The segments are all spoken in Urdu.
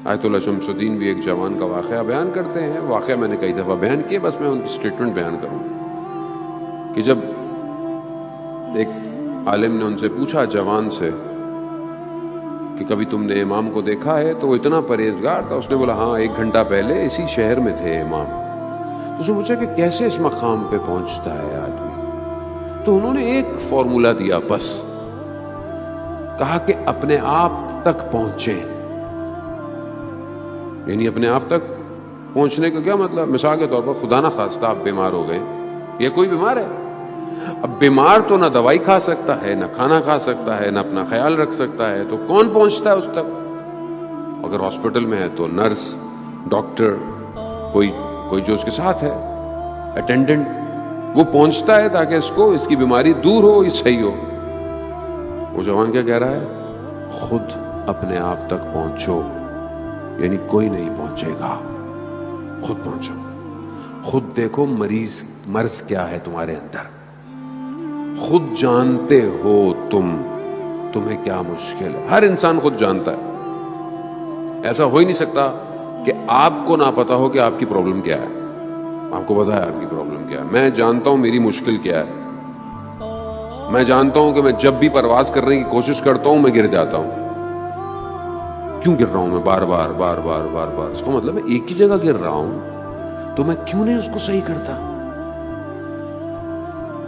آیت اللہ شمس الدین بھی ایک جوان کا واقعہ بیان کرتے ہیں. واقعہ میں نے کئی دفعہ بیان کیا، بس میں ان کی سٹیٹمنٹ بیان کروں کہ جب ایک عالم نے ان سے پوچھا جوان سے کہ کبھی تم نے امام کو دیکھا ہے، تو وہ اتنا پرہیزگار تھا، اس نے بولا ہاں 1 گھنٹہ پہلے اسی شہر میں تھے امام. اس نے پوچھا کہ کیسے اس مقام پہ پہنچتا ہے آدمی؟ تو انہوں نے ایک فارمولا دیا، بس کہا کہ اپنے آپ تک پہنچے. یعنی اپنے آپ تک پہنچنے کا کیا مطلب؟ مثال کے طور پر خدا نہ خواستہ آپ بیمار ہو گئے، یہ کوئی بیمار ہے، اب بیمار تو نہ دوائی کھا سکتا ہے، نہ کھانا کھا سکتا ہے، نہ اپنا خیال رکھ سکتا ہے، تو کون پہنچتا ہے اس تک؟ اگر ہاسپٹل میں ہے تو نرس، ڈاکٹر، کوئی جو اس کے ساتھ ہے، اٹینڈنٹ، وہ پہنچتا ہے تاکہ اس کو اس کی بیماری دور ہو، یہ صحیح ہو. وہ جوان کیا کہہ رہا ہے؟ خود اپنے آپ تک پہنچو، یعنی کوئی نہیں پہنچے گا، خود پہنچو. خود دیکھو مرض کیا ہے تمہارے اندر، خود جانتے ہو تمہیں کیا مشکل ہے. ہر انسان خود جانتا ہے. ایسا ہو ہی نہیں سکتا کہ آپ کو نہ پتا ہو کہ آپ کی پرابلم کیا ہے. آپ کو پتا ہے آپ کی پرابلم کیا ہے. میں جانتا ہوں میری مشکل کیا ہے. میں جانتا ہوں کہ میں جب بھی پرواز کرنے کی کوشش کرتا ہوں میں گر جاتا ہوں. کیوں گر رہا ہوں میں بار بار؟ اس کو مطلب میں ایک ہی جگہ گر رہا ہوں، تو میں کیوں نہیں اس کو صحیح کرتا؟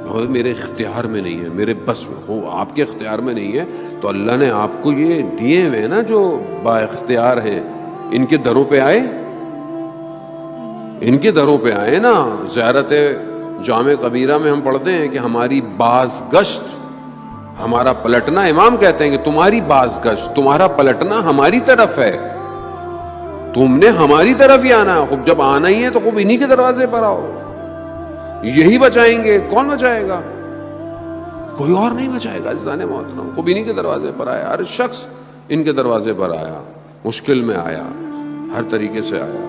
اور میرے اختیار میں نہیں ہے، میرے بس ہو، آپ کے اختیار میں نہیں ہے، تو اللہ نے آپ کو یہ دیے ہوئے نا جو با اختیار ہیں، ان کے دروں پہ آئے، ان کے دروں پہ آئے نا. زیارت جامع کبیرہ میں ہم پڑھتے ہیں کہ ہماری بازگشت، ہمارا پلٹنا، امام کہتے ہیں کہ تمہاری بازگشت، تمہارا پلٹنا ہماری طرف ہے، تم نے ہماری طرف ہی آنا ہے. خوب جب آنا ہی ہے تو خوب انہی کے دروازے پر آؤ، یہی بچائیں گے. کون بچائے گا؟ کوئی اور نہیں بچائے گا. عزیزان محترم، خوب انہی کے دروازے پر آیا. ہر شخص ان کے دروازے پر آیا، مشکل میں آیا، ہر طریقے سے آیا.